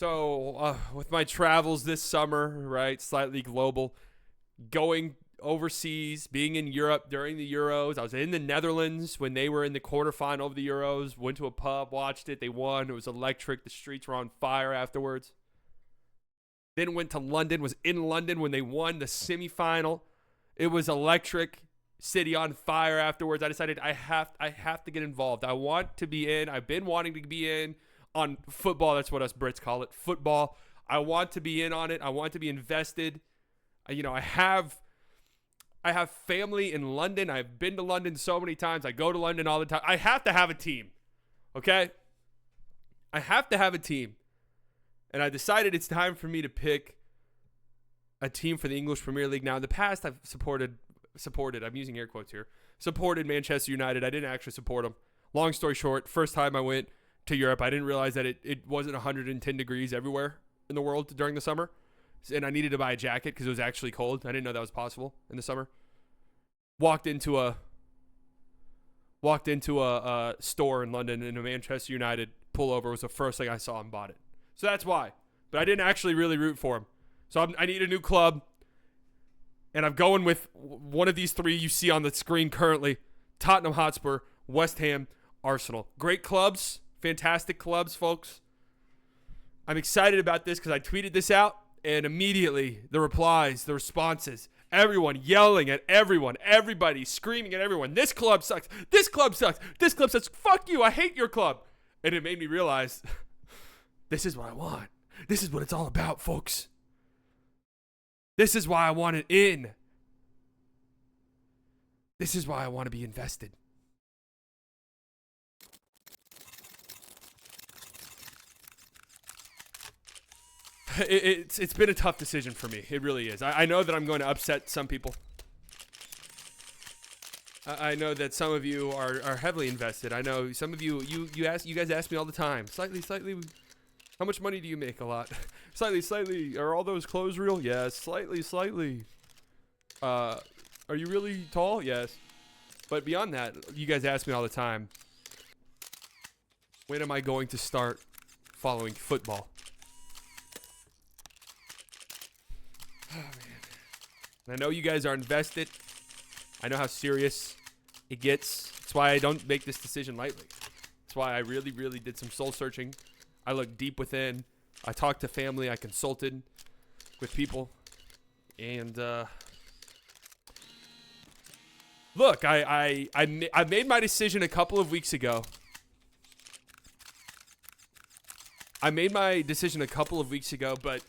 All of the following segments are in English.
So, with my travels this summer, right, slightly global, going overseas, being in Europe during the Euros. I was in the Netherlands when they were in the quarterfinal of the Euros. Went to a pub, watched it. They won. It was electric. The streets were on fire afterwards. Then went to London, was in London when they won the semifinal. It was electric. City on fire afterwards. I decided I have to get involved. I want to be in. I've been wanting to be in on football. That's what us Brits call it, football. I want to be in on it. I want to be invested. I have family in London. I've been to London so many times. I go to London all the time. I have to have a team. Okay? I have to have a team. And I decided it's time for me to pick a team for the English Premier League. Now, in the past, I've supported, I'm using air quotes here, supported Manchester United. I didn't actually support them. Long story short, first time I went to Europe, I didn't realize that it wasn't 110 degrees everywhere in the world during the summer. And I needed to buy a jacket because it was actually cold. I didn't know that was possible in the summer. Walked into a store in London, and a Manchester United pullover was the first thing I saw and bought it. So that's why. But I didn't actually really root for him. So I need a new club. And I'm going with one of these three you see on the screen currently. Tottenham Hotspur, West Ham, Arsenal. Great clubs. Fantastic clubs, folks. I'm excited about this because I tweeted this out. And immediately, the replies, the responses, everyone yelling at everyone, everybody screaming at everyone. This club sucks. This club sucks. This club sucks. Fuck you. I hate your club. And it made me realize this is what I want. This is what it's all about, folks. This is why I want it in. This is why I want to be invested. It's been a tough decision for me. It really is. I know that I'm going to upset some people. I know that some of you are heavily invested. I know some of you guys ask me all the time. Slightly. How much money do you make? A lot. Slightly. Are all those clothes real? Yes. Slightly. Are you really tall? Yes. But beyond that, you guys ask me all the time. When am I going to start following football? Oh, man. And I know you guys are invested. I know how serious it gets. That's why I don't make this decision lightly. That's why I really, really did some soul searching. I looked deep within. I talked to family. I consulted with people. And look, I made my decision a couple of weeks ago. But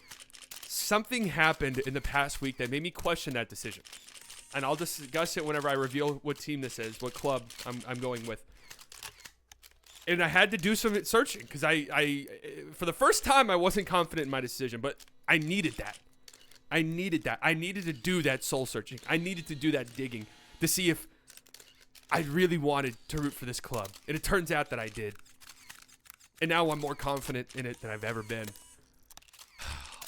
something happened in the past week that made me question that decision. And I'll discuss it whenever I reveal what team this is, what club I'm going with. And I had to do some searching because I for the first time, I wasn't confident in my decision, but I needed that. I needed to do that soul searching. I needed to do that digging to see if I really wanted to root for this club. And it turns out that I did. And now I'm more confident in it than I've ever been.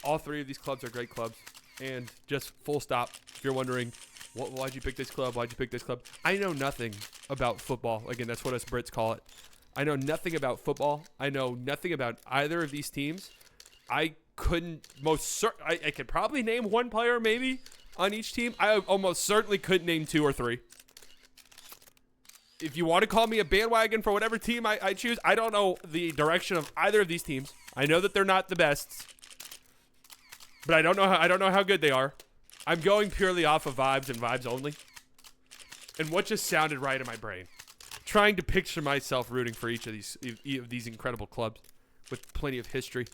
All three of these clubs are great clubs. And just full stop, if you're wondering, why'd you pick this club? Why'd you pick this club? I know nothing about football. Again, that's what us Brits call it. I know nothing about football. I know nothing about either of these teams. I couldn't I could probably name one player maybe on each team. I almost certainly couldn't name two or three. If you want to call me a bandwagon for whatever team I choose, I don't know the direction of either of these teams. I know that they're not the best. But I don't know how good they are. I'm going purely off of vibes and vibes only. And what just sounded right in my brain. Trying to picture myself rooting for each of these incredible clubs with plenty of history.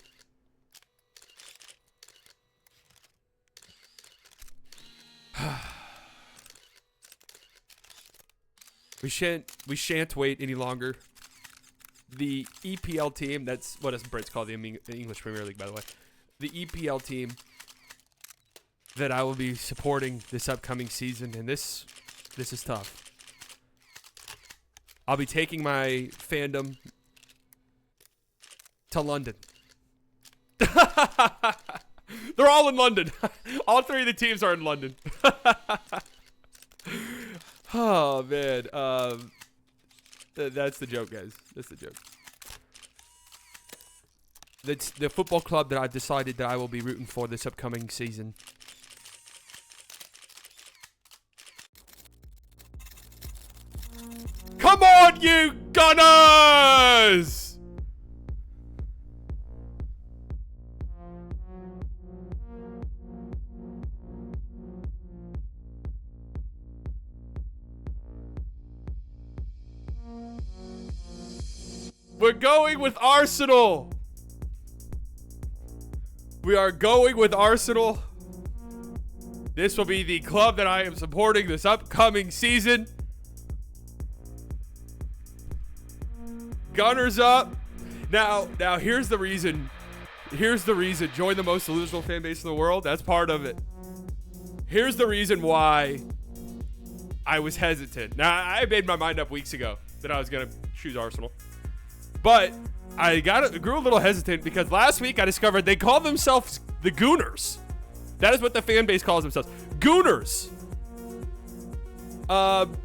We shan't wait any longer. The EPL team, that's what us Brits call the English Premier League, by the way. The EPL team that I will be supporting this upcoming season, and this is tough. I'll be taking my fandom to London. They're all in London. All three of the teams are in London. Oh, man. That's the joke, guys. That's the joke. That's the football club that I've decided that I will be rooting for this upcoming season. Come on, you Gunners! We're going with Arsenal. We are going with Arsenal. This will be the club that I am supporting this upcoming season. Gunners up. Now here's the reason. Here's the reason. Join the most delusional fan base in the world. That's part of it. Here's the reason why I was hesitant. Now, I made my mind up weeks ago that I was going to choose Arsenal. But I grew a little hesitant because last week I discovered they call themselves the Gooners. That is what the fan base calls themselves. Gooners.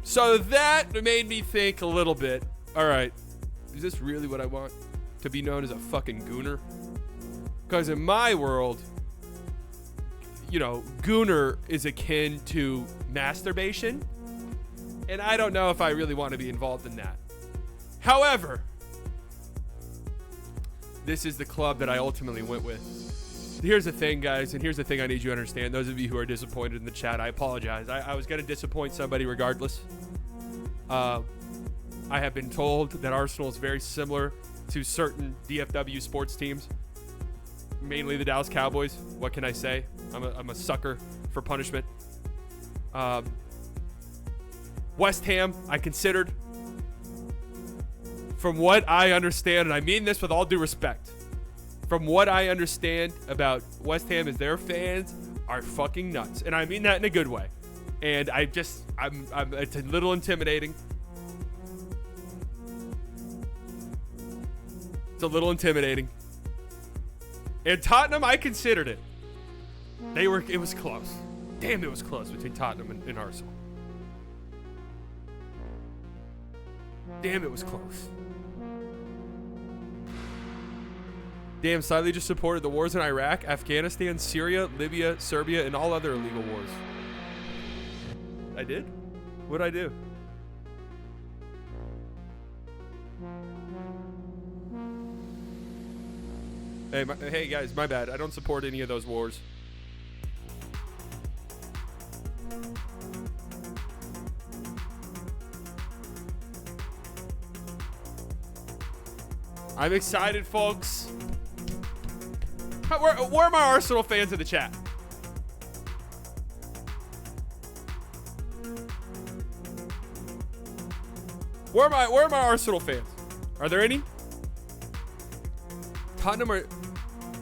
So that made me think a little bit. All right. Is this really what I want? To be known as a fucking Gooner? Because in my world, you know, Gooner is akin to masturbation. And I don't know if I really want to be involved in that. However, this is the club that I ultimately went with. Here's the thing, guys, and here's the thing I need you to understand. Those of you who are disappointed in the chat, I apologize. I was going to disappoint somebody regardless. I have been told that Arsenal is very similar to certain DFW sports teams, mainly the Dallas Cowboys. What can I say? I'm a sucker for punishment. West Ham, I considered. From what I understand, and I mean this with all due respect, from what I understand about West Ham is their fans are fucking nuts. And I mean that in a good way. And it's a little intimidating. It's a little intimidating. And Tottenham, I considered it. It was close. Damn, it was close between Tottenham and Arsenal. Damn, it was close. Damn, Siley just supported the wars in Iraq, Afghanistan, Syria, Libya, Serbia, and all other illegal wars. I did? What'd I do? Hey guys, my bad. I don't support any of those wars. I'm excited, folks. Where are my Arsenal fans in the chat? Where are my Arsenal fans? Are there any? Tottenham are...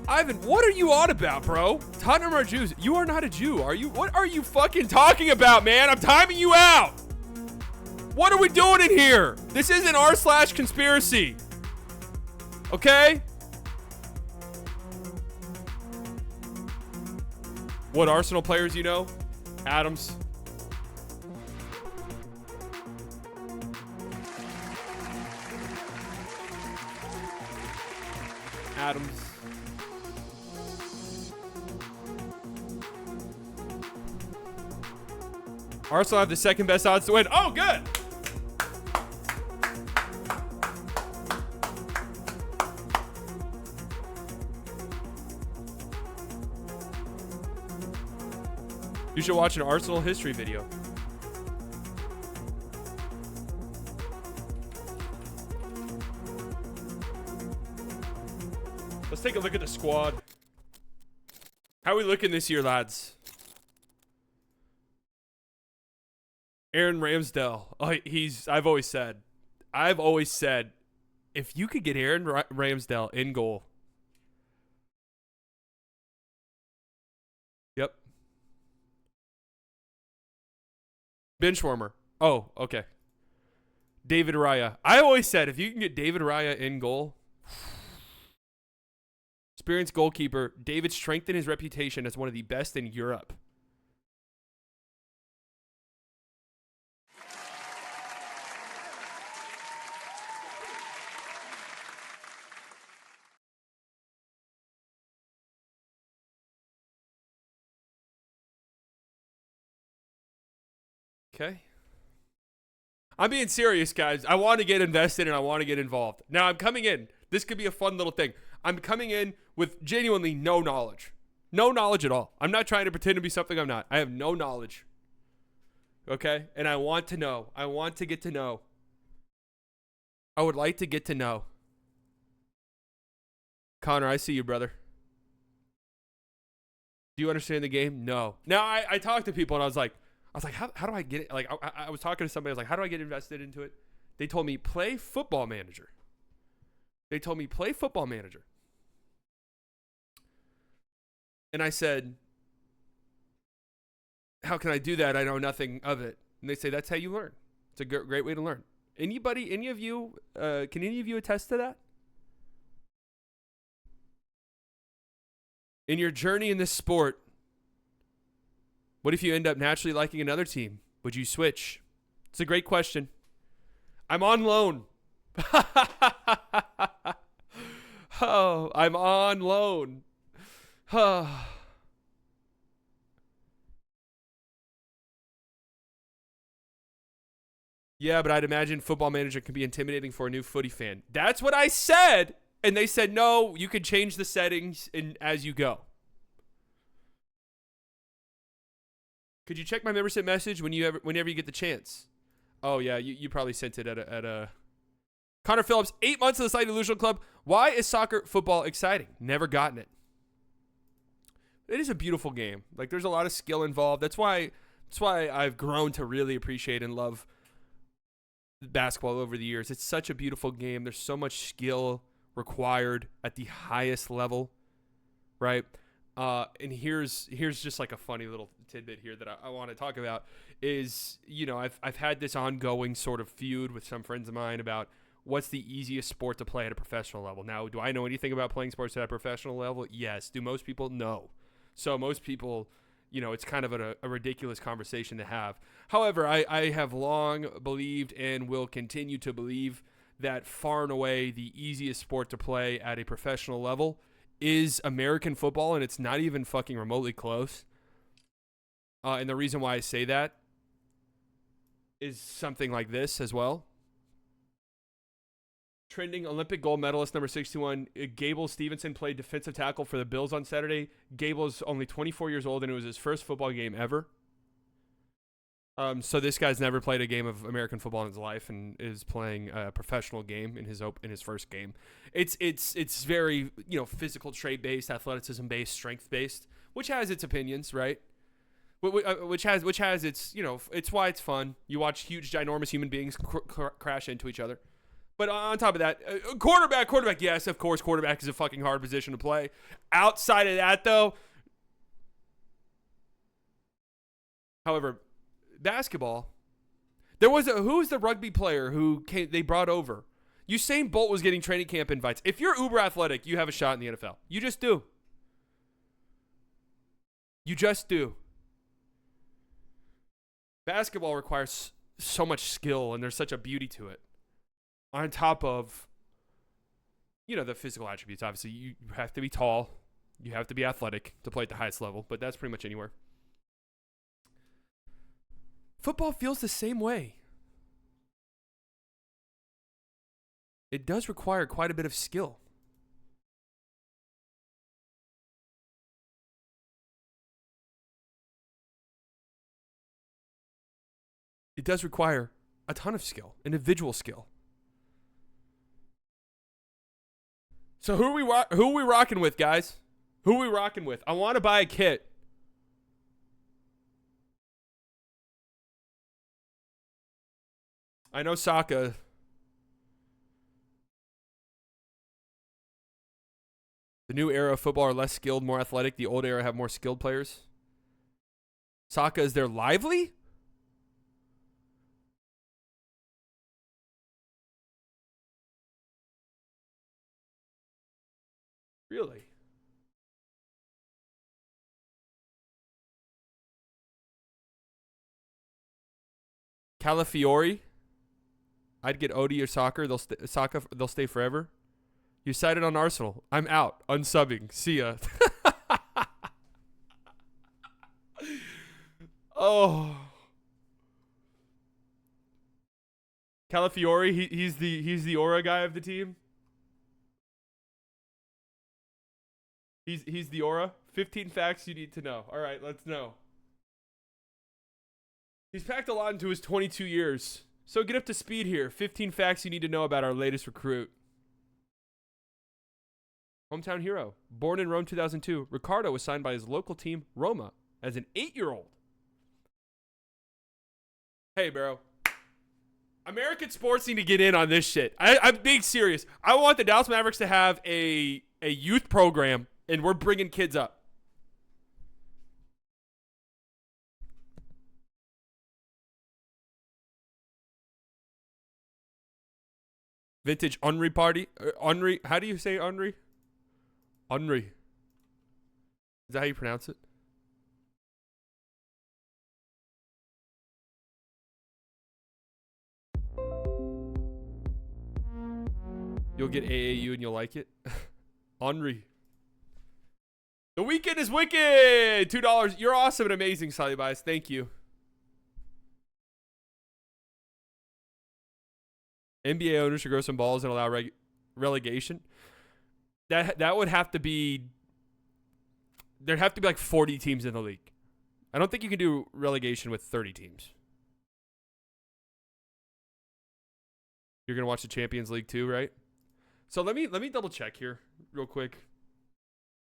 Ivan, what are you on about, bro? Tottenham are Jews. You are not a Jew, are you? What are you fucking talking about, man? I'm timing you out. What are we doing in here? This isn't r/conspiracy. Okay? What Arsenal players you know? Adams. Adams. Arsenal have the second best odds to win. Oh, good. You should watch an Arsenal history video. Let's take a look at the squad. How are we looking this year, lads? Aaron Ramsdale. Oh, I've always said, if you could get Aaron Ramsdale in goal. Yep. Benchwarmer. Oh, okay. David Raya. I always said, if you can get David Raya in goal, experienced goalkeeper, David strengthened his reputation as one of the best in Europe. Okay. I'm being serious, guys. I want to get invested and I want to get involved. Now, I'm coming in. This could be a fun little thing. I'm coming in with genuinely no knowledge. No knowledge at all. I'm not trying to pretend to be something I'm not. I have no knowledge. Okay? And I want to know. I want to get to know. I would like to get to know. Connor, I see you, brother. Do you understand the game? No. Now, I talked to people and I was like, how do I get it? Like, I was talking to somebody. I was like, how do I get invested into it? They told me, play Football Manager. And I said, how can I do that? I know nothing of it. And they say, that's how you learn. It's a great way to learn. Any of you, can any of you attest to that? In your journey in this sport, what if you end up naturally liking another team? Would you switch? It's a great question. I'm on loan. Oh, I'm on loan. Yeah, but I'd imagine Football Manager can be intimidating for a new footy fan. That's what I said. And they said, no, you can change the settings as you go. Could you check my membership message whenever you get the chance? Oh, yeah, you probably sent it at a... Connor Phillips, 8 months of the Slightly Delusional Club. Why is soccer football exciting? Never gotten it. It is a beautiful game. Like, there's a lot of skill involved. That's why I've grown to really appreciate and love basketball over the years. It's such a beautiful game. There's so much skill required at the highest level, right? And here's just like a funny little tidbit here that I want to talk about is, you know, I've had this ongoing sort of feud with some friends of mine about what's the easiest sport to play at a professional level. Now, do I know anything about playing sports at a professional level? Yes. Do most people? No. So most people, you know, it's kind of a ridiculous conversation to have. However, I have long believed and will continue to believe that far and away the easiest sport to play at a professional level is American football, and it's not even fucking remotely close. And the reason why I say that is something like this as well. Trending Olympic gold medalist number 61, Gable Stevenson played defensive tackle for the Bills on Saturday. Gable is only 24 years old, and it was his first football game ever. So this guy's never played a game of American football in his life, and is playing a professional game in his first game. It's very, you know, physical trait based, athleticism based, strength based, which has its opinions, right? Which has its, you know, it's why it's fun. You watch huge, ginormous human beings crash into each other. But on top of that, quarterback, yes, of course, quarterback is a fucking hard position to play. Outside of that, though, however, basketball, who's the rugby player they brought over? Usain Bolt was getting training camp invites. If you're uber athletic, you have a shot in the NFL. You just do. You just do. Basketball requires so much skill, and there's such a beauty to it. On top of, you know, the physical attributes. Obviously, you have to be tall. You have to be athletic to play at the highest level, but that's pretty much anywhere. Football feels the same way. It does require quite a bit of skill. It does require a ton of skill, individual skill. So who are we rocking with, guys? Who are we rocking with? I want to buy a kit. I know Saka. The new era of football are less skilled, more athletic. The old era have more skilled players. Saka, is there lively? Really? Calafiori? I'd get Odie or Saka. They'll stay forever. You cited on Arsenal. I'm out. Unsubbing. See ya. Oh. Calafiore, he's the aura guy of the team. He's the aura. 15 facts you need to know. All right, let's know. He's packed a lot into his 22 years. So get up to speed here. 15 facts you need to know about our latest recruit. Hometown hero. Born in Rome 2002, Ricardo was signed by his local team, Roma, as an 8-year-old. Hey, bro. American sports need to get in on this shit. I'm being serious. I want the Dallas Mavericks to have a youth program, and we're bringing kids up. Vintage Henry party. Henry. How do you say Henry? Henry. Is that how you pronounce it? You'll get AAU and you'll like it. Henry. The weekend is wicked. $2. You're awesome and amazing, Sally Bias. Thank you. NBA owners should grow some balls and allow relegation. That would have to be. There'd have to be like 40 teams in the league. I don't think you can do relegation with 30 teams. You're gonna watch the Champions League too, right? So let me double check here real quick.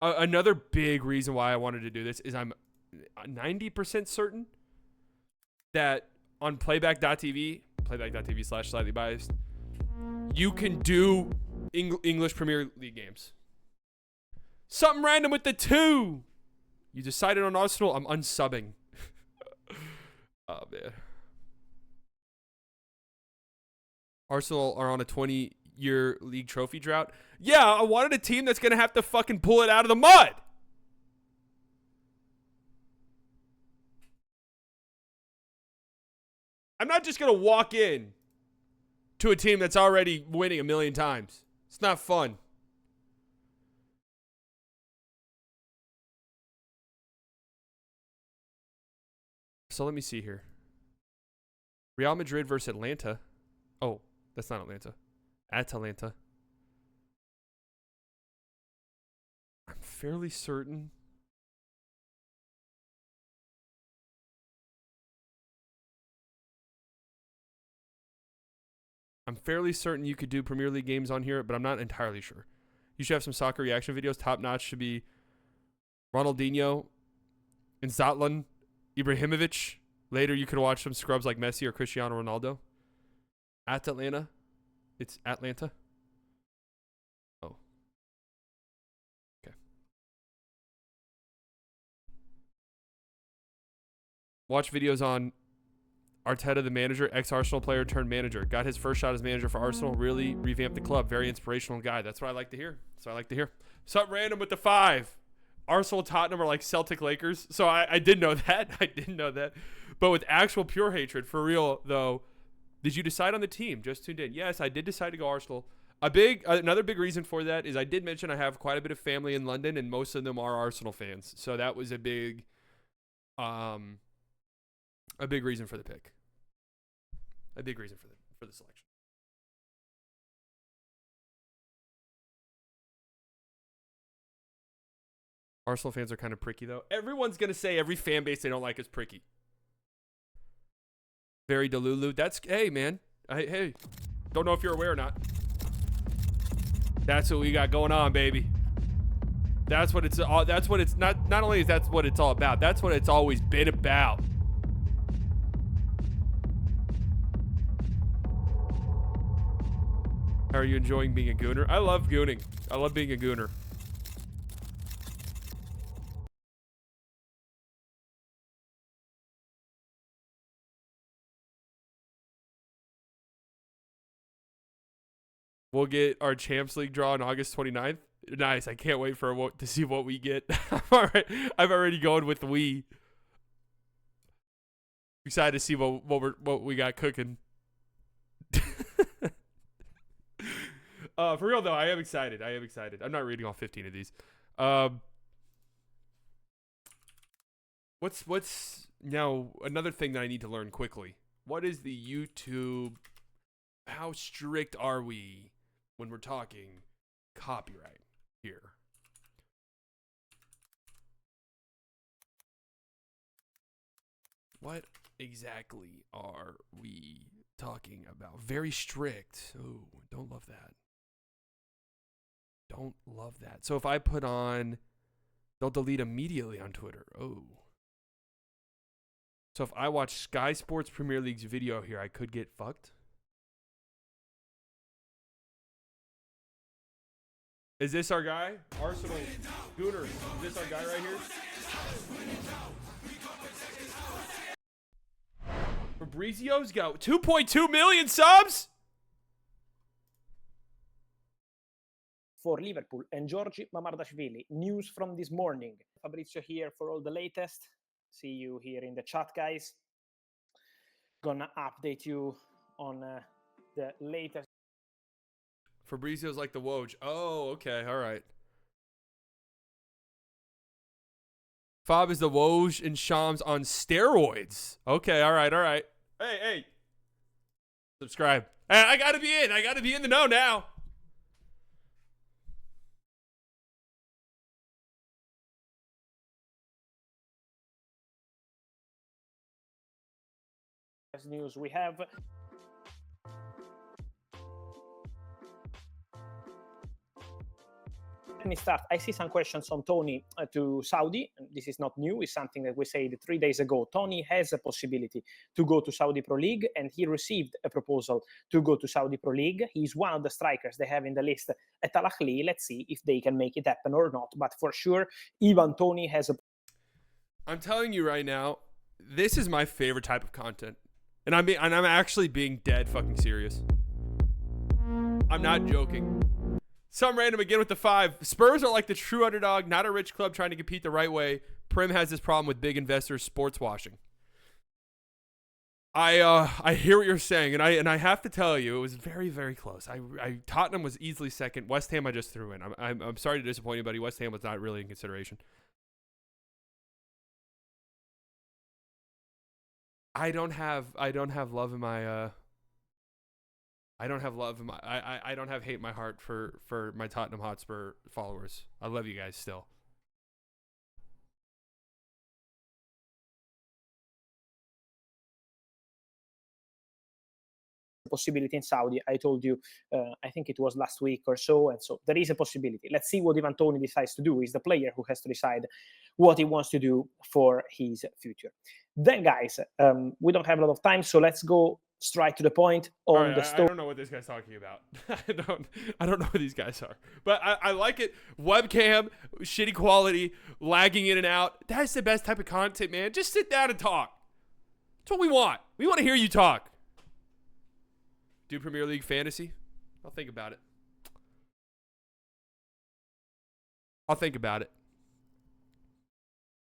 Another big reason why I wanted to do this is I'm 90% certain that on playback.tv/slightly biased, you can do English Premier League games. Something random with the 2. You decided on Arsenal. I'm unsubbing. Oh, man. Arsenal are on a 20-year league trophy drought. Yeah, I wanted a team that's going to have to fucking pull it out of the mud. I'm not just going to walk in to a team that's already winning a million times. It's not fun. So let me see here. Real Madrid versus Atlanta. Oh, that's not Atlanta. Atalanta. I'm fairly certain. You could do Premier League games on here, but I'm not entirely sure. You should have some soccer reaction videos. Top notch should be Ronaldinho and Zlatan Ibrahimovic. Later, you could watch some scrubs like Messi or Cristiano Ronaldo. At Atlanta. It's Atlanta. Oh. Okay. Watch videos on Arteta, the manager, ex-Arsenal player turned manager. Got his first shot as manager for Arsenal. Really revamped the club. Very inspirational guy. That's what I like to hear. Something random with the 5. Arsenal, Tottenham are like Celtic, Lakers. So I did know that. But with actual pure hatred, for real, though, did you decide on the team? Just tuned in. Yes, I did decide to go Arsenal. Another big reason for that is I did mention I have quite a bit of family in London, and most of them are Arsenal fans. So that was a big reason for the pick. A big reason for the selection. Arsenal fans are kind of pricky, though. Everyone's going to say every fan base they don't like is pricky. Very Delulu. Hey, man. Hey. Don't know if you're aware or not. That's what we got going on, baby. That's what it's not only is that what it's all about. That's what it's always been about. How are you enjoying being a gooner? I love gooning. I love being a gooner. We'll get our Champs League draw on August 29th. Nice. I can't wait to see what we get. All right. I'm already going with we. Excited to see what we got cooking. For real though, I am excited. I'm not reading all 15 of these. What's now another thing that I need to learn quickly? What is the YouTube How strict are we when we're talking copyright here? What exactly are we talking about? Very strict. Oh, don't love that. Don't love that. So if I put on, they'll delete immediately on Twitter. Oh. So if I watch Sky Sports Premier League's video here, I could get fucked? Is this our guy? Arsenal Gooners. Is this our guy right here? Fabrizio's got 2.2 million subs? For Liverpool and Georgi Mamardashvili. News from this morning. Fabrizio here for all the latest. See you here in the chat, guys. Gonna update you on the latest. Fabrizio's like the Woj. Oh, okay. All right. Fob is the Woj and Shams on steroids. Okay. All right. All right. Hey. Subscribe. Hey, I got to be in. I got to be in the know now. News we have. Let me start. I see some questions on Tony to Saudi. This is not new. It's something that we said 3 days ago. Tony has a possibility to go to Saudi Pro League, and he received a proposal to go to Saudi Pro League. He's one of the strikers they have in the list at Al Ahly. Let's see if they can make it happen or not. But for sure, Ivan Tony has a... I'm telling you right now, this is my favorite type of content. And I'm actually being dead fucking serious. I'm not joking. Some random again with the 5. Spurs are like the true underdog, not a rich club trying to compete the right way. Prim has this problem with big investors sports washing. I hear what you're saying, and I have to tell you, it was very, very close. Tottenham was easily second. West Ham I just threw in. I'm sorry to disappoint you, buddy. West Ham was not really in consideration. I don't have love in my I don't have hate in my heart for my Tottenham Hotspur followers. I love you guys still. Possibility in Saudi. I told you, I think it was last week or so, and so there is a possibility. Let's see what Ivan Toney decides to do. He's the player who has to decide what he wants to do for his future. Then, guys, we don't have a lot of time, so let's go straight to the point on the story. I don't know what this guy's talking about. I don't know what these guys are, but I like it. Webcam, shitty quality, lagging in and out. That's the best type of content, man. Just sit down and talk. That's what we want. We want to hear you talk. Do Premier League fantasy? I'll think about it.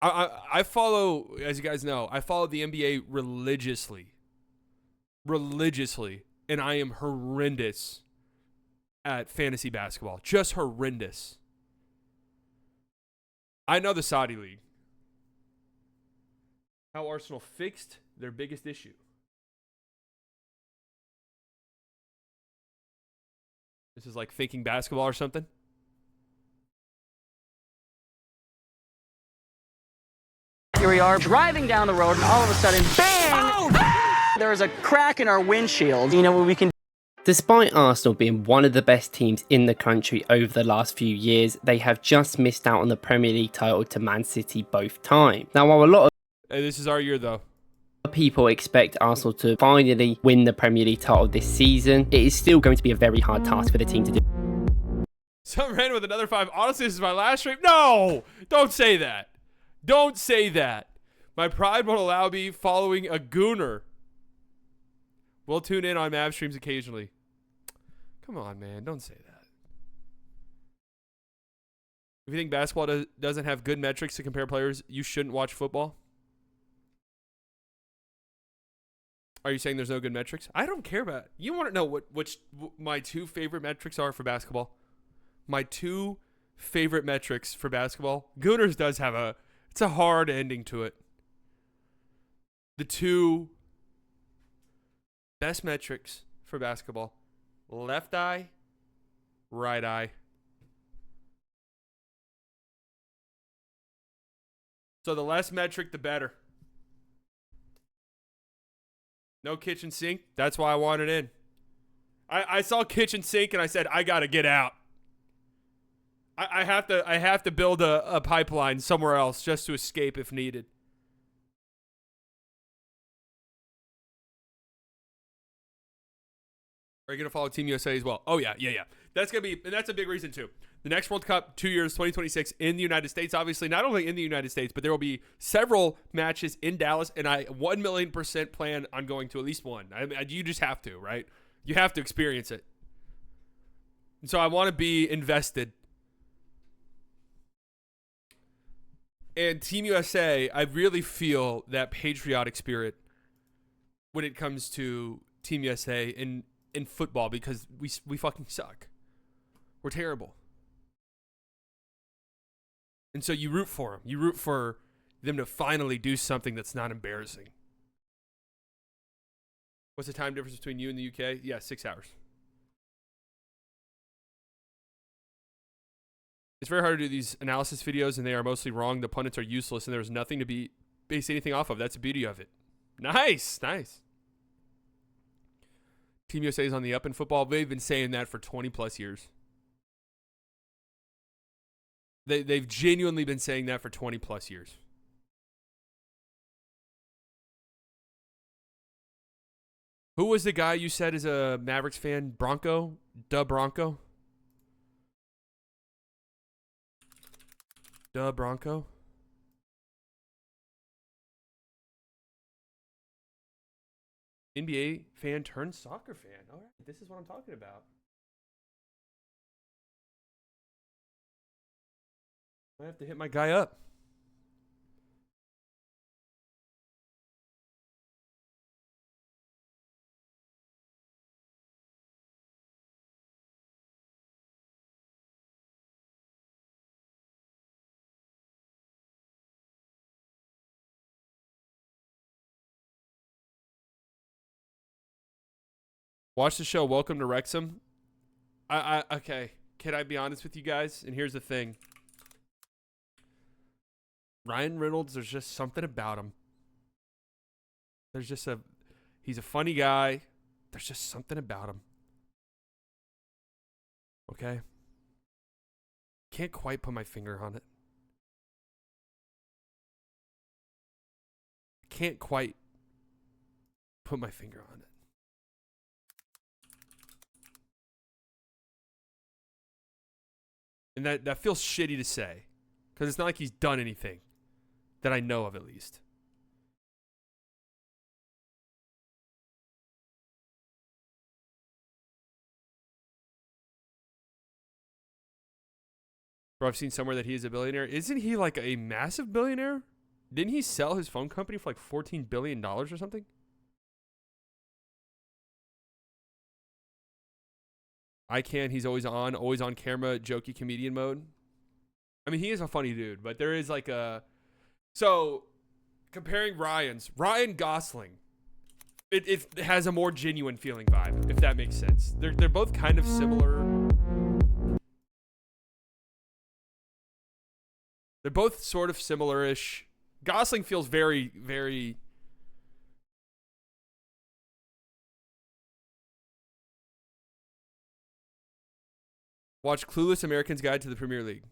I follow, as you guys know, I follow the NBA religiously, and I am horrendous at fantasy basketball. Just horrendous. I know the Saudi League. How Arsenal fixed their biggest issue. This is like thinking basketball or something. Here we are driving down the road, and all of a sudden, bang! Oh! There is a crack in our windshield. You know what we can. Despite Arsenal being one of the best teams in the country over the last few years, they have just missed out on the Premier League title to Man City both times. Now, while a lot of this is our year, though. People expect Arsenal to finally win the Premier League title this season, it is still going to be a very hard task for the team to do. Some ran with another 5. Honestly, this is my last stream. No! Don't say that. Don't say that. My pride won't allow me following a gooner. We'll tune in on Mav streams occasionally. Come on, man. Don't say that. If you think basketball doesn't have good metrics to compare players, you shouldn't watch football. Are you saying there's no good metrics? I don't care about it. You want to know what my 2 favorite metrics are for basketball? My 2 favorite metrics for basketball. Gooners does have it's a hard ending to it. The 2 best metrics for for basketball. Left eye, right eye. So the less metric, the better. No kitchen sink. That's why I want it in. I saw kitchen sink and I said, I got to get out. I have to build a pipeline somewhere else just to escape if needed. Are you going to follow Team USA as well? Oh, yeah. That's going to be, and that's a big reason, too. The next World Cup, 2 years, 2026, in the United States, obviously, not only in the United States, but there will be several matches in Dallas, and I 1,000,000% plan on going to at least one. You just have to, right? You have to experience it. And so I want to be invested. And Team USA, I really feel that patriotic spirit when it comes to Team USA in football, because we fucking suck. We're terrible. And so you root for them. You root for them to finally do something that's not embarrassing. What's the time difference between you and the UK? Yeah, 6 hours. It's very hard to do these analysis videos, and they are mostly wrong. The pundits are useless, and there's nothing to base anything off of. That's the beauty of it. Nice. Team USA is on the up in football. They've been saying that for 20 plus years. They've genuinely been saying that for 20 plus years. Who was the guy you said is a Mavericks fan? Bronco? Bronco? Bronco? NBA fan turned soccer fan. All right, this is what I'm talking about. I have to hit my guy up. Watch the show Welcome to Wrexham. Okay. Can I be honest with you guys? And here's the thing. Ryan Reynolds, there's just something about him. He's a funny guy. There's just something about him. Okay? Can't quite put my finger on it. Can't quite put my finger on it. And that feels shitty to say. Because it's not like he's done anything. That I know of, at least. Bro, I've seen somewhere that he is a billionaire. Isn't he like a massive billionaire? Didn't he sell his phone company for like $14 billion or something? He's always on camera, jokey comedian mode. I mean, he is a funny dude, but there is like a... So, comparing Ryan Gosling, it has a more genuine feeling vibe, if that makes sense. They're both kind of similar. They're both sort of similar-ish. Gosling feels very, very... Watch Clueless American's Guide to the Premier League.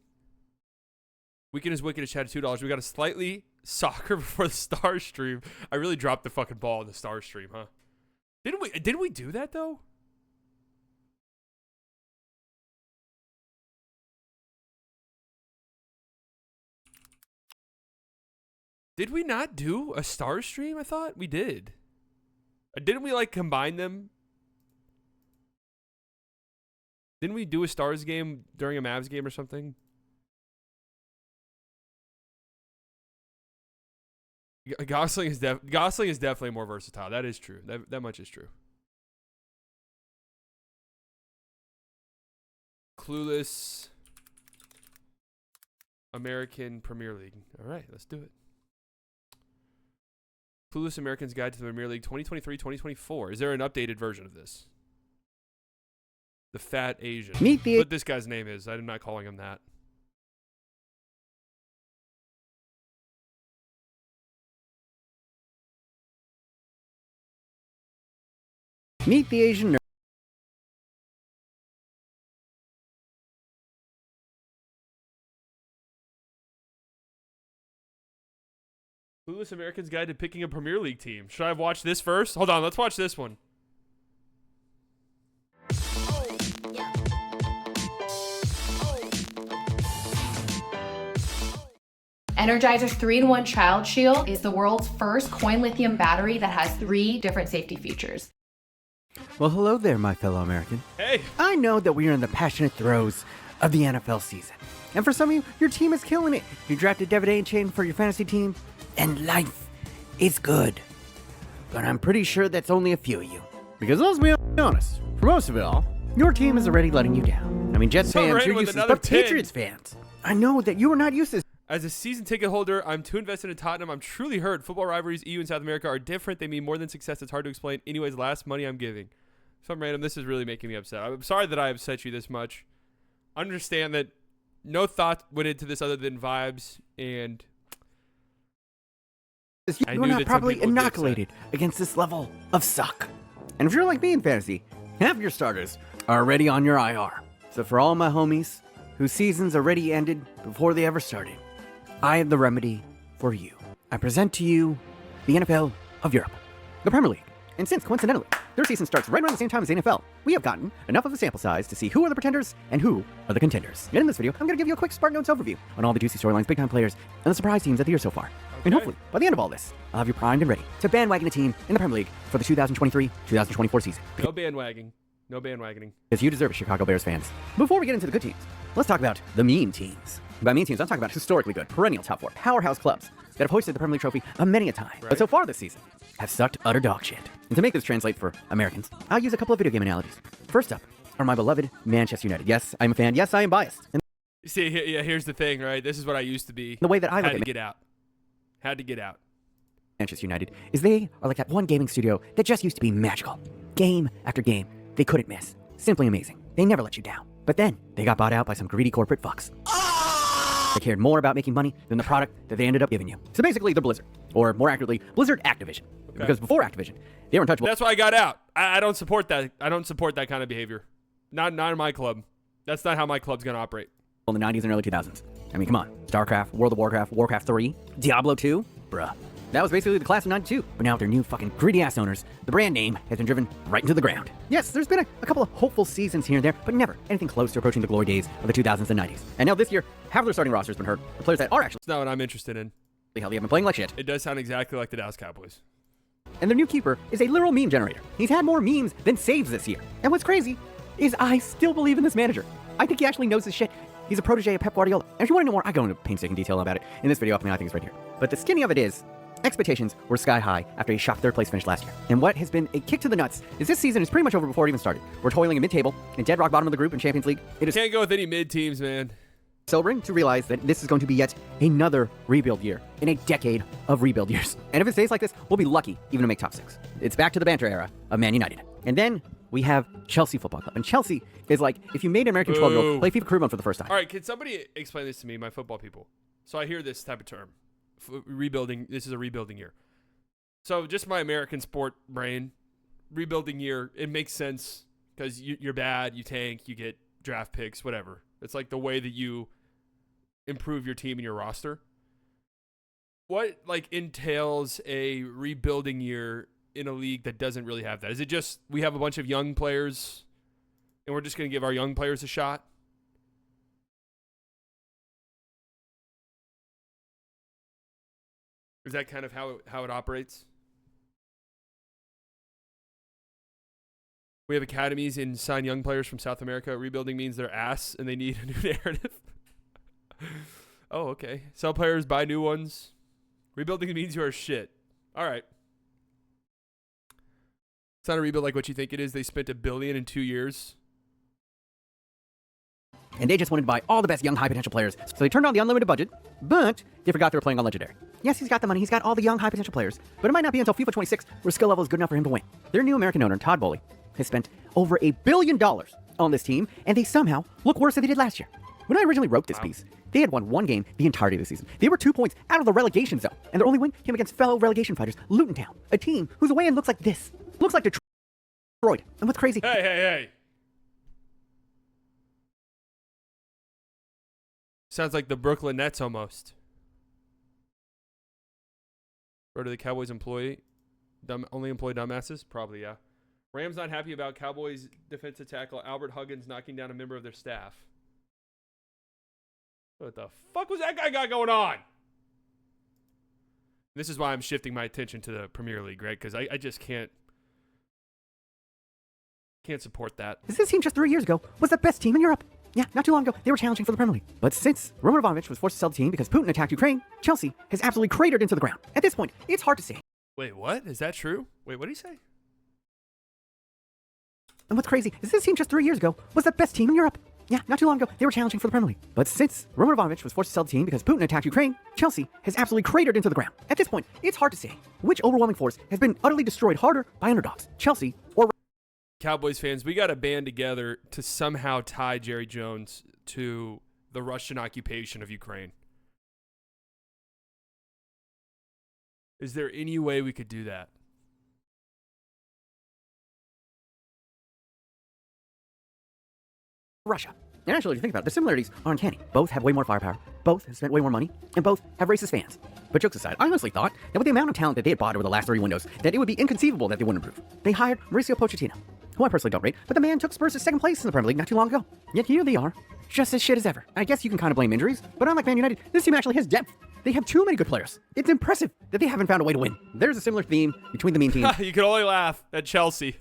Weekend is Wicked is chat $2. We got a slightly soccer before the star stream. I really dropped the fucking ball in the star stream, huh? Didn't we do that though? Did we not do a star stream? I thought we did. Didn't we like combine them? Didn't we do a Stars game during a Mavs game or something? Gosling is definitely more versatile. That is true. That much is true. Clueless American Premier League. All right, let's do it. Clueless American's Guide to the Premier League 2023-2024. Is there an updated version of this? The fat Asian. Meet the What this guy's name is. I'm not calling him that. Asian nerd. Clueless American's Guide to Picking a Premier League Team. Should I have watched this first? Hold on, let's watch this one. Energizer's 3-in-1 Child Shield is the world's first coin lithium battery that has 3 different safety features. Well, hello there, my fellow American. Hey. I know that we are in the passionate throes of the NFL season. And for some of you, your team is killing it. You drafted Devin A. Chain for your fantasy team, and life is good. But I'm pretty sure that's only a few of you. Because let's be honest, for most of it all, your team is already letting you down. I mean, Jets So fans, right you're with used to this, another but 10. Patriots fans, I know that you are not used to this. As a season ticket holder, I'm too invested in Tottenham. I'm truly hurt. Football rivalries, EU and South America, are different. They mean more than success. It's hard to explain. Anyways, last money I'm giving. Some random. This is really making me upset. I'm sorry that I upset you this much. Understand that no thought went into this other than vibes, and I You're knew not that some properly people would get inoculated against this level of suck. And if you're like me in fantasy, half your starters are already on your IR. So for all my homies whose seasons already ended before they ever started, I have the remedy for you. I present to you the NFL of Europe, the Premier League. And since, coincidentally, their season starts right around the same time as the NFL, we have gotten enough of a sample size to see who are the pretenders and who are the contenders. And in this video, I'm going to give you a quick Spark Notes overview on all the juicy storylines, big-time players, and the surprise teams of the year so far. And hopefully, by the end of all this, I'll have you primed and ready to bandwagon a team in the Premier League for the 2023-2024 season. no bandwagoning. No bandwagoning. Because you deserve it, Chicago Bears fans. Before we get into the good teams, let's talk about the mean teams. By mean teams, I'm talking about historically good, perennial top 4, powerhouse clubs that have hoisted the Premier League trophy a many a time, but so far this season have sucked utter dog shit. And to make this translate for Americans, I'll use a couple of video game analogies. First up are my beloved Manchester United. Yes, I'm a fan. Yes, I am biased. And See, yeah, here's the thing, right? This is what I used to be. the way that I look Had at to get out. Had to get out. Manchester United is they are like that one gaming studio that just used to be magical. Game after game, they couldn't miss. Simply amazing. They never let you down. But then, they got bought out by some greedy corporate fucks. They cared more about making money than the product that they ended up giving you. So basically, they're Blizzard. Or more accurately, Blizzard Activision. Because before Activision, they were untouchable. That's why I got out. I don't support that. I don't support that kind of behavior. Not in my club. That's not how my club's going to operate. In the 90s and early 2000s. I mean, come on. StarCraft, World of Warcraft, Warcraft 3, Diablo 2? Bruh. That was basically the class of 92. But now with their new fucking greedy-ass owners, the brand name has been driven right into the ground. Yes, there's been a couple of hopeful seasons here and there, but never anything close to approaching the glory days of the 2000s and 90s. And now this year, half of their starting roster has been hurt. The players that are actually It's not what I'm interested in. healthy have been playing like shit. It does sound exactly like the Dallas Cowboys. And their new keeper is a literal meme generator. He's had more memes than saves this year. And what's crazy is I still believe in this manager. I think he actually knows his shit. He's a protege of Pep Guardiola. And if you want to know more, I go into painstaking detail about it in this video. I think it's right here. But the skinny of it is, expectations were sky high after a shock third place finish last year. And what has been a kick to the nuts is this season is pretty much over before it even started. We're toiling in mid-table and dead rock bottom of the group in Champions League. It is Can't go with any mid teams, man. sobering to realize that this is going to be yet another rebuild year in a decade of rebuild years. And if it stays like this, we'll be lucky even to make top 6. It's back to the banter era of Man United. And then we have Chelsea Football Club. And Chelsea is like if you made an American 12-year-old play FIFA Career Mode for the first time. All right, can somebody explain this to me, my football people? So I hear this type of term. Rebuilding. This is a rebuilding year. So just my American sport brain, rebuilding year, it makes sense because you're bad, you tank, you get draft picks, whatever. It's like the way that you improve your team and your roster. What like entails a rebuilding year in a league that doesn't really have that? Is it just we have a bunch of young players and we're just going to give our young players a shot? Is that kind of how it operates? We have academies and sign young players from South America. Rebuilding means they're ass and they need a new narrative. Oh, okay. Sell players, buy new ones. Rebuilding means you are shit. All right. It's not a rebuild like what you think it is. They spent $1 billion in 2 years. And they just wanted to buy all the best young high potential players. So they turned on the unlimited budget, but they forgot they were playing on Legendary. Yes, he's got the money. He's got all the young high potential players. But it might not be until FIFA 26 where skill level is good enough for him to win. Their new American owner, Todd Bowley, has spent over $1 billion on this team, and they somehow look worse than they did last year. When I originally wrote this piece, they had won one game the entirety of the season. They were 2 points out of the relegation zone, and their only win came against fellow relegation fighters, Luton Town, a team whose away end looks like this. Looks like Detroit. And what's crazy... Hey. Sounds like the Brooklyn Nets almost. Or do the Cowboys only employ dumbasses? Probably, yeah. Rams not happy about Cowboys defensive tackle Albert Huggins knocking down a member of their staff. What the fuck was that guy got going on? This is why I'm shifting my attention to the Premier League, right? Because I just can't support that. This team just 3 years ago was the best team in Europe. Yeah, not too long ago, they were challenging for the Premier League. But since Roman Abramovich was forced to sell the team because Putin attacked Ukraine, Chelsea has absolutely cratered into the ground. At this point, it's hard to say. Wait, what? Is that true? Wait, what did he say? And what's crazy is this team just 3 years ago was the best team in Europe. Yeah, not too long ago, they were challenging for the Premier League. But since Roman Abramovich was forced to sell the team because Putin attacked Ukraine, Chelsea has absolutely cratered into the ground. At this point, it's hard to say which overwhelming force has been utterly destroyed harder by underdogs, Chelsea or... Cowboys fans, we got to band together to somehow tie Jerry Jones to the Russian occupation of Ukraine. Is there any way we could do that? Russia. And actually, if you think about it, the similarities are uncanny. Both have way more firepower, both have spent way more money, and both have racist fans. But jokes aside, I honestly thought that with the amount of talent that they had bought over the last 3 windows, that it would be inconceivable that they wouldn't improve. They hired Mauricio Pochettino, who I personally don't rate, but the man took Spurs to second place in the Premier League not too long ago. Yet here they are, just as shit as ever. I guess you can kind of blame injuries, but unlike Man United, this team actually has depth. They have too many good players. It's impressive that they haven't found a way to win. There's a similar theme between the mean teams. You can only laugh at Chelsea.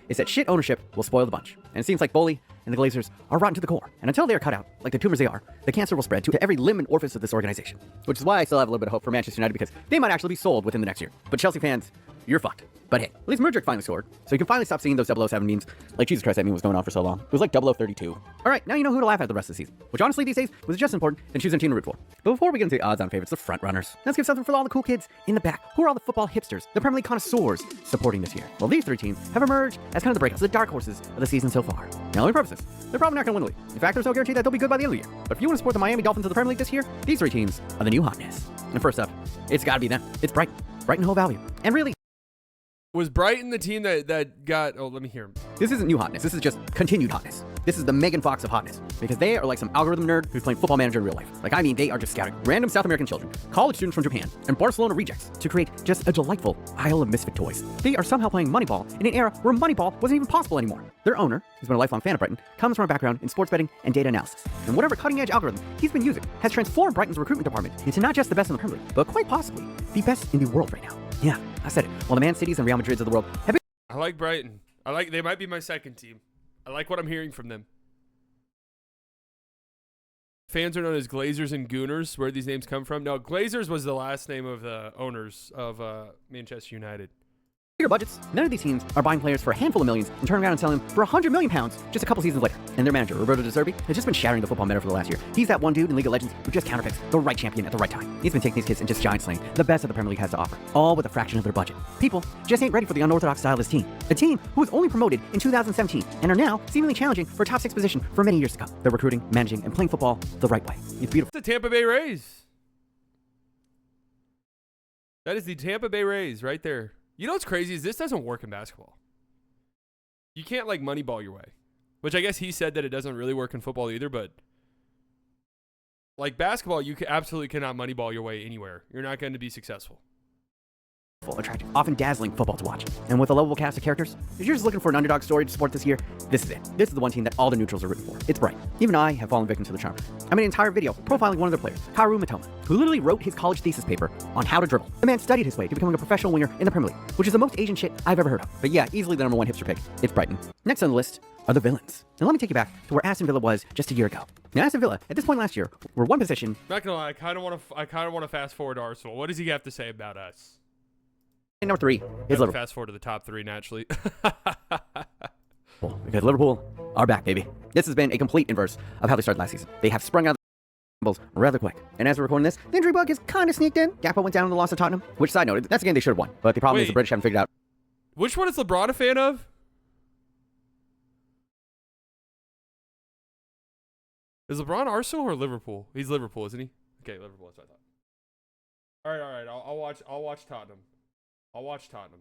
Is that shit ownership will spoil the bunch. And it seems like Bowley and the Glazers are rotten to the core. And until they are cut out, like the tumors they are, the cancer will spread to every limb and orifice of this organization. Which is why I still have a little bit of hope for Manchester United, because they might actually be sold within the next year. But Chelsea fans, you're fucked. But hey, at least Mudryk finally scored, so you can finally stop seeing those 007 memes. Like, Jesus Christ, that meme was going on for so long. It was like 0032. Alright, now you know who to laugh at the rest of the season. Which honestly these days was just as important than choosing a team to root for. But before we get into the odds-on favorites, the front runners, let's give something for all the cool kids in the back. Who are all the football hipsters, the Premier League connoisseurs supporting this year? Well, these 3 teams have emerged as kind of the breakouts, the dark horses of the season so far. Now let me preface this. They're probably not going to win the league. In fact, there's no guarantee that they'll be good by the end of the year. But if you want to support the Miami Dolphins of the Premier League this year, these 3 teams are the new hotness. And first up, it's got to be them. It's Brighton. Brighton Hove Albion. And really, Was Brighton the team that got... Oh, let me hear him. this isn't new hotness. This is just continued hotness. This is the Megan Fox of hotness. Because they are like some algorithm nerd who's playing Football Manager in real life. Like, I mean, they are just scouting random South American children, college students from Japan, and Barcelona rejects to create just a delightful Isle of Misfit toys. They are somehow playing Moneyball in an era where Moneyball wasn't even possible anymore. Their owner, who's been a lifelong fan of Brighton, comes from a background in sports betting and data analysis. And whatever cutting-edge algorithm he's been using has transformed Brighton's recruitment department into not just the best in the Premier League, but quite possibly the best in the world right now. Yeah, I said it. While the Man Cities and Real Madrids of the world have been... I like Brighton. They might be my second team. I like what I'm hearing from them. Fans are known as Glazers and Gooners. Where these names come from? No, Glazers was the last name of the owners of Manchester United. bigger budgets. None of these teams are buying players for a handful of millions and turning around and selling them for £100 million just a couple seasons later. And their manager, Roberto De Zerbi, has just been shattering the football meta for the last year. He's that one dude in League of Legends who just counterpicks the right champion at the right time. He's been taking these kids and just giant slaying the best that the Premier League has to offer, all with a fraction of their budget. People just ain't ready for the unorthodox style of this team. A team who was only promoted in 2017 and are now seemingly challenging for a top 6 position for many years to come. They're recruiting, managing, and playing football the right way. It's beautiful. The Tampa Bay Rays. That is the Tampa Bay Rays right there. You know what's crazy is this doesn't work in basketball. You can't like moneyball your way, which I guess he said that it doesn't really work in football either, but like basketball, you absolutely cannot moneyball your way anywhere. You're not going to be successful. Attractive, often dazzling football to watch. And with a lovable cast of characters, if you're just looking for an underdog story to support this year, this is it. This is the one team that all the neutrals are rooting for. It's Brighton. Even I have fallen victim to the charm. I made an entire video profiling one of their players, Kaoru Mitoma, who literally wrote his college thesis paper on how to dribble. The man studied his way to becoming a professional winger in the Premier League, which is the most Asian shit I've ever heard of. But yeah, easily the number 1 hipster pick. It's Brighton. Next on the list are the villains. Now let me take you back to where Aston Villa was just a year ago. Now Aston Villa, at this point last year, were one position. Not gonna lie, I kind of want to fast forward to Arsenal. What does he have to say about us? Number 3 is Liverpool. Fast forward to the top 3 naturally. Because Liverpool are back, baby. This has been a complete inverse of how they started last season. They have sprung out of the rather quick. And as we're recording this, the injury bug has kind of sneaked in. Gakpo went down in the loss to Tottenham, which, side note, that's a game they should have won. But the problem is the British haven't figured out. Which one is LeBron a fan of? Is LeBron Arsenal or Liverpool? He's Liverpool, isn't he? Okay, Liverpool. That's what I thought. All right. I'll watch Tottenham. I'll watch Tottenham.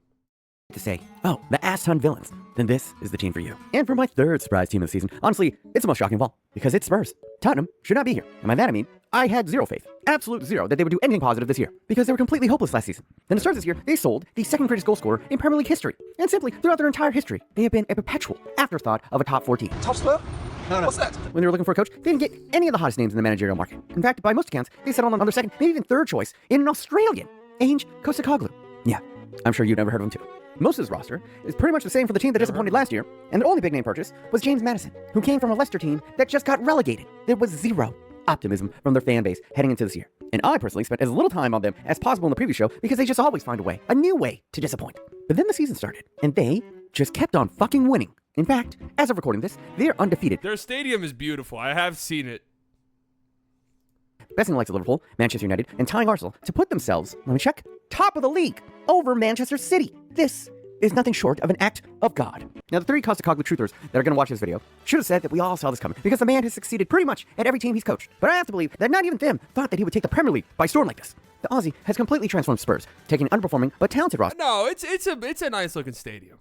To say, oh, the ass ton villains, then this is the team for you. And for my third surprise team of the season, honestly, it's the most shocking of all, because it's Spurs. Tottenham should not be here. And by that I mean, I had zero faith, absolute zero, that they would do anything positive this year, because they were completely hopeless last season. Then to start this year, they sold the second greatest goal scorer in Premier League history. And simply, throughout their entire history, they have been a perpetual afterthought of a top 4 team. Top spur? No. What's that? When they were looking for a coach, they didn't get any of the hottest names in the managerial market. In fact, by most accounts, they settled on their second, maybe even third choice in an Australian, Ange Postecoglou. Yeah, I'm sure you've never heard of him too. Most of his roster is pretty much the same for the team that disappointed last year, and their only big name purchase was James Maddison, who came from a Leicester team that just got relegated. There was zero optimism from their fan base heading into this year. And I personally spent as little time on them as possible in the previous show because they just always find a new way to disappoint. But then the season started, and they just kept on fucking winning. In fact, as of recording this, they're undefeated. Their stadium is beautiful. I have seen it. Besting the likes of Liverpool, Manchester United, and tying Arsenal to put themselves, let me check, top of the league over Manchester City. This is nothing short of an act of God. Now, the 3 Postecoglou truthers that are going to watch this video should have said that we all saw this coming because the man has succeeded pretty much at every team he's coached. But I have to believe that not even them thought that he would take the Premier League by storm like this. The Aussie has completely transformed Spurs, taking an underperforming but talented roster. No, it's a nice looking stadium.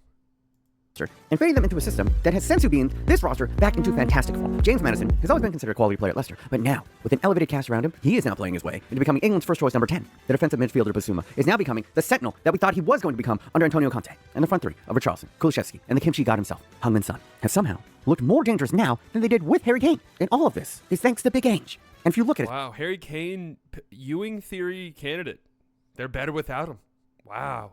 And fitting them into a system that has since beamed this roster back into fantastic form. James Maddison has always been considered a quality player at Leicester, but now, with an elevated cast around him, he is now playing his way into becoming England's first choice number 10. The defensive midfielder Basuma is now becoming the sentinel that we thought he was going to become under Antonio Conte. And the front 3 of Richarlison, Kulusevski, and the kimchi god himself, Heung-min Son, have somehow looked more dangerous now than they did with Harry Kane. And all of this is thanks to Big Ange. And if you look at it... Wow, Harry Kane, Ewing theory candidate. They're better without him. Wow.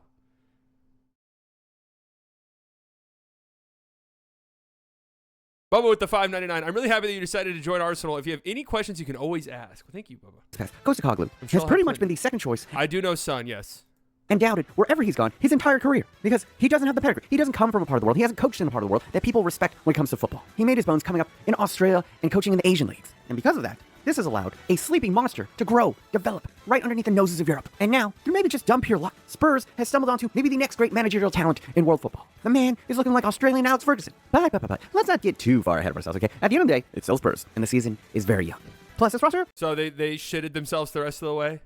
Bubba with the $5.99. I'm really happy that you decided to join Arsenal. If you have any questions, you can always ask. Well, thank you, Bubba. Postecoglou has pretty much been the second choice. I do know Son, yes. And doubted wherever he's gone his entire career because he doesn't have the pedigree. He doesn't come from a part of the world. He hasn't coached in a part of the world that people respect when it comes to football. He made his bones coming up in Australia and coaching in the Asian leagues. And because of that, this has allowed a sleeping monster to grow, develop, right underneath the noses of Europe. And now, through maybe just dumb pure luck, Spurs has stumbled onto maybe the next great managerial talent in world football. The man is looking like Australian Alex Ferguson. But let's not get too far ahead of ourselves, okay? At the end of the day, it's still Spurs, and the season is very young. Plus, this roster... So they shitted themselves the rest of the way?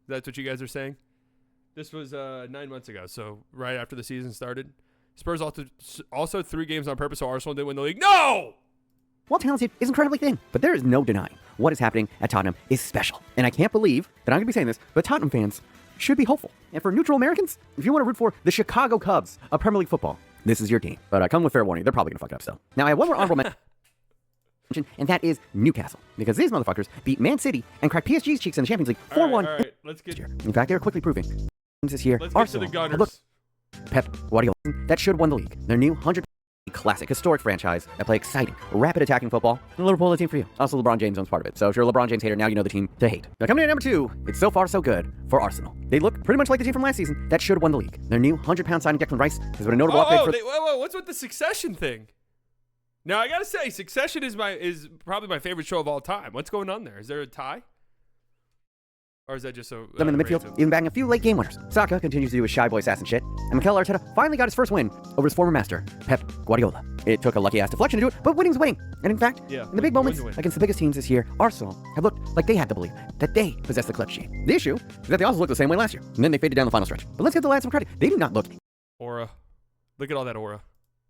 That's what you guys are saying? This was 9 months ago, so right after the season started. Spurs also 3 games on purpose, so Arsenal didn't win the league. No! While talented is incredibly thin, but there is no denying what is happening at Tottenham is special. And I can't believe that I'm going to be saying this, but Tottenham fans should be hopeful. And for neutral Americans, if you want to root for the Chicago Cubs of Premier League football, this is your team. But I come with fair warning, they're probably going to fuck it up still. Now, I have one more honorable mention, and that is Newcastle. Because these motherfuckers beat Man City and cracked PSG's cheeks in the Champions League 4-1. All right, let's get... In fact, they are quickly proving this year. Let's get Arsenal, to the Gunners. Look, Pep Guardiola, that should win the league. Their new 100 classic, historic franchise that play exciting, rapid attacking football. And Liverpool is the team for you. Also, LeBron James owns part of it. So if you're a LeBron James hater, now you know the team to hate. Now coming in at number 2, it's so far so good for Arsenal. They look pretty much like the team from last season that should have won the league. Their new 100-pound signing Declan Rice has been a notable upgrade for... Whoa, what's with the Succession thing? Now, I gotta say, Succession is probably my favorite show of all time. What's going on there? Is there a tie? Or is that just a... them in the midfield, even bagging a few late game winners. Saka continues to do his shy boy assassin shit, and Mikel Arteta finally got his first win over his former master, Pep Guardiola. It took a lucky ass deflection to do it, but winning's winning. And in fact, in the big moments against the biggest teams this year, Arsenal have looked like they had to believe that they possess the clutch gene. The issue is that they also looked the same way last year, and then they faded down the final stretch. But let's give the lads some credit. They do not look aura. Look at all that aura.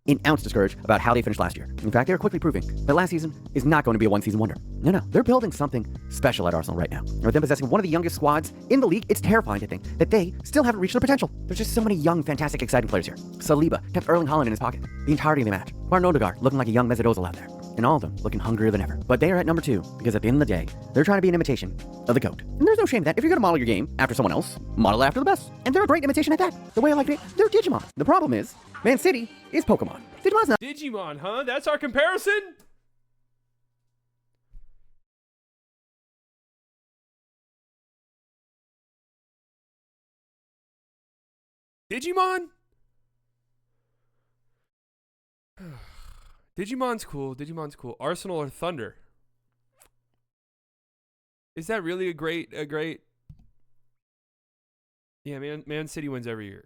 an ounce discouraged about how they finished last year. In fact, they are quickly proving that last season is not going to be a one-season wonder. No, they're building something special at Arsenal right now. And with them possessing one of the youngest squads in the league, it's terrifying to think that they still haven't reached their potential. There's just so many young, fantastic, exciting players here. Saliba kept Erling Haaland in his pocket the entirety of the match. Martin Odegaard looking like a young Mesut Ozil out there. And all of them looking hungrier than ever. But they are at number 2 because at the end of the day, they're trying to be an imitation of the GOAT. And there's no shame in that. If you're going to model your game after someone else, model it after the best. And they're a great imitation at that. The way I like it, they're Digimon. The problem is, Man City is Pokemon. Digimon's not. Digimon, huh? That's our comparison? Digimon? Digimon's cool. Digimon's cool. Arsenal or Thunder? Is that really a great? Yeah, Man City wins every year.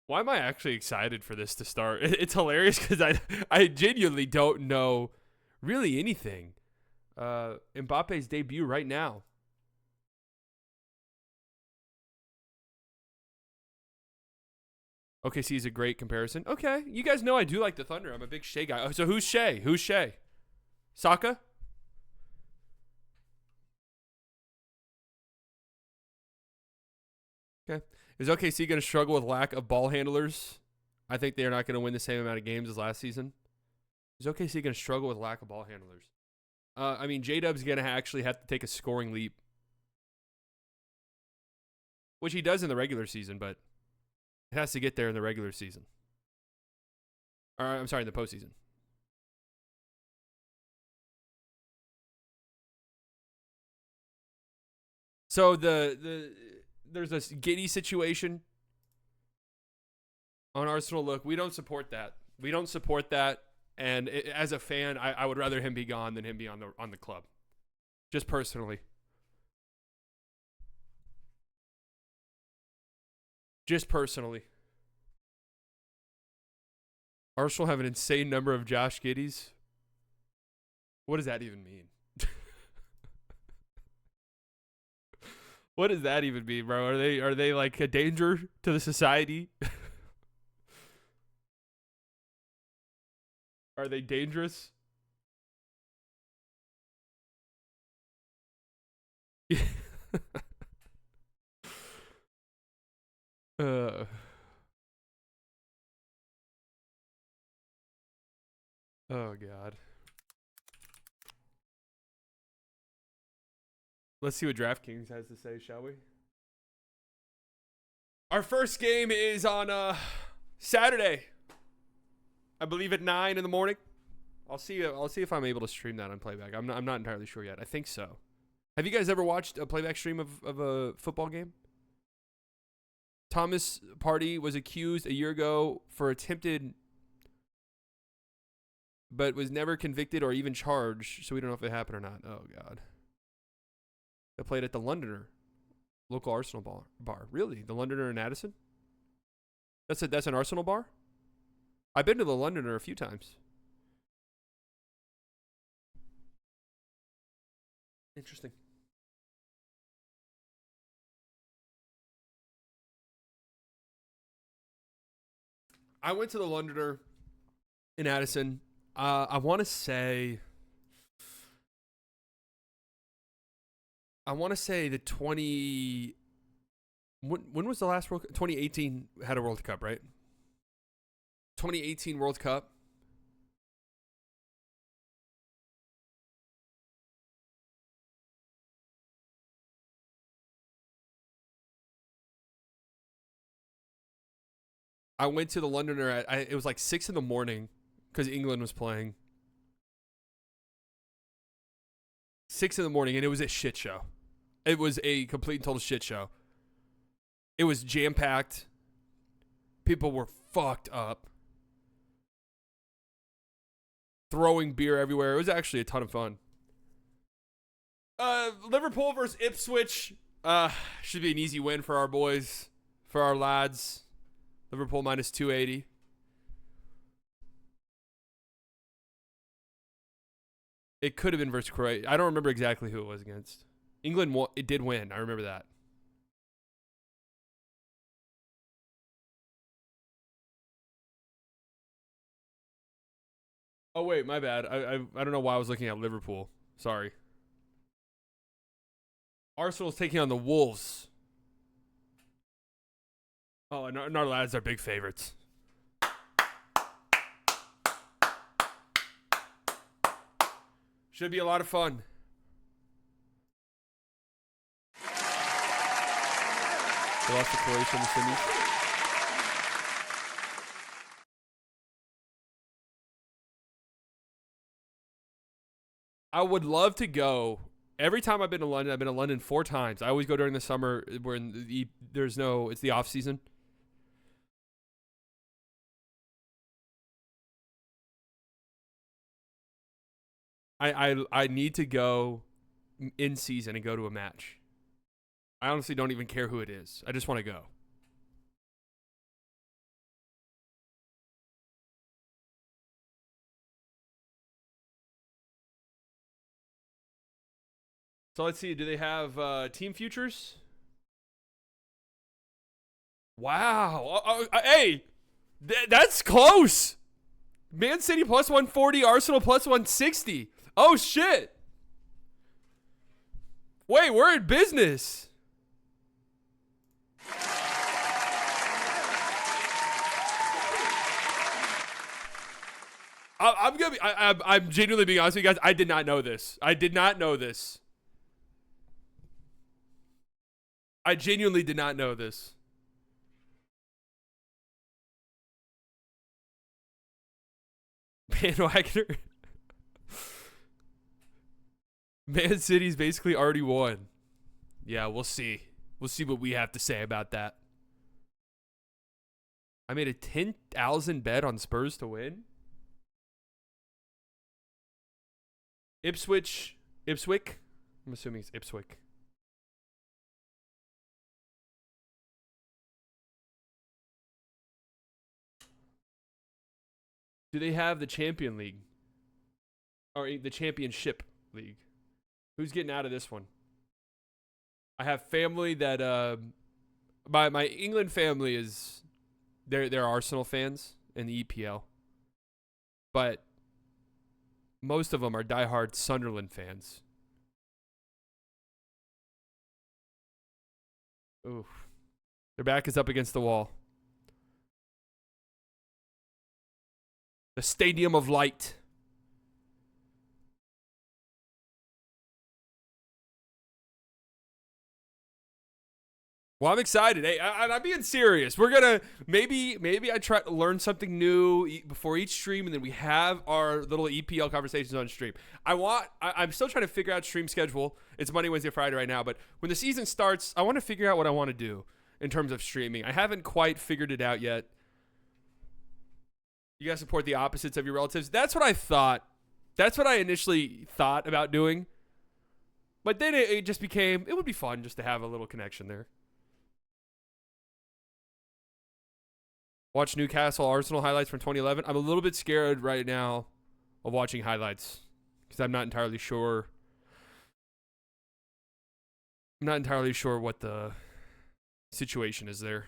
Why am I actually excited for this to start? It's hilarious because I genuinely don't know really anything. Mbappe's debut right now. OKC is a great comparison. Okay, you guys know I do like the Thunder. I'm a big Shea guy. Oh, so who's Shea? Who's Shea? Saka? Okay. Is OKC going to struggle with lack of ball handlers? I think they're not going to win the same amount of games as last season. Is OKC going to struggle with lack of ball handlers? I mean, J-Dub's going to actually have to take a scoring leap, which he does in the regular season, but it has to get there in the regular season. I'm sorry, in the postseason. So there's this Giddey situation on Arsenal. Look, we don't support that. We don't support that. And as a fan, I would rather him be gone than him be on the club. Just personally. Just personally. Arsenal have an insane number of Josh Giddeys. What does that even mean? What does that even mean, bro? Are they like a danger to the society? Are they dangerous? Oh God. Let's see what DraftKings has to say, shall we? Our first game is on Saturday. I believe at 9 in the morning. I'll see if I'm able to stream that on playback. I'm not entirely sure yet. I think so. Have you guys ever watched a playback stream of a football game? Thomas Partey was accused a year ago for attempted, but was never convicted or even charged, so we don't know if it happened or not. Oh, God. They played at the Londoner, local Arsenal bar. Really? The Londoner in Addison? That's an Arsenal bar? I've been to the Londoner a few times. Interesting. I went to the Londoner in Addison. I want to say the 20. When was the last World Cup? 2018 had a World Cup, right? 2018 World Cup. I went to the Londoner it was like 6 in the morning because England was playing. 6 in the morning, and it was a shit show. It was a complete and total shit show. It was jam-packed. People were fucked up. Throwing beer everywhere. It was actually a ton of fun. Liverpool versus Ipswich. Should be an easy win for our boys, for our lads. Liverpool minus 280. It could have been versus Croatia. I don't remember exactly who it was against. England it did win. I remember that. Oh wait, my bad. I don't know why I was looking at Liverpool. Sorry. Arsenal's taking on the Wolves. Oh, and our lads are big favorites. Should be a lot of fun. They lost to Croatia in the semis. I would love to go. Every time I've been to London 4 times. I always go during the summer when it's the off season. I need to go in season and go to a match. I honestly don't even care who it is. I just want to go. So let's see. Do they have team futures? Wow. Hey, that's close. Man City plus 140, Arsenal plus 160. Oh, shit. Wait, we're in business. I'm gonna be. I'm genuinely being honest with you guys. I did not know this. I did not know this. I genuinely did not know this. Bandwagoner. Man City's basically already won. Yeah, we'll see. We'll see what we have to say about that. I made a 10,000 bet on Spurs to win. Ipswich. I'm assuming it's Ipswich. Do they have the Champion League? Or the Championship League? Who's getting out of this one? I have family that my England family is they're Arsenal fans in the EPL. But most of them are diehard Sunderland fans. Oof. Their back is up against the wall. The Stadium of Light. Well, I'm excited. Hey, I'm being serious. We're gonna maybe I try to learn something new before each stream, and then we have our little EPL conversations on stream. I'm still trying to figure out stream schedule. It's Monday, Wednesday, Friday right now, but when the season starts, I want to figure out what I want to do in terms of streaming. I haven't quite figured it out yet. You guys support the opposites of your relatives. That's what I thought. That's what I initially thought about doing. But then it just became, it would be fun just to have a little connection there. Watch Newcastle Arsenal highlights from 2011. I'm a little bit scared right now of watching highlights because I'm not entirely sure. I'm not entirely sure what the situation is there.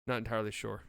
Not entirely sure.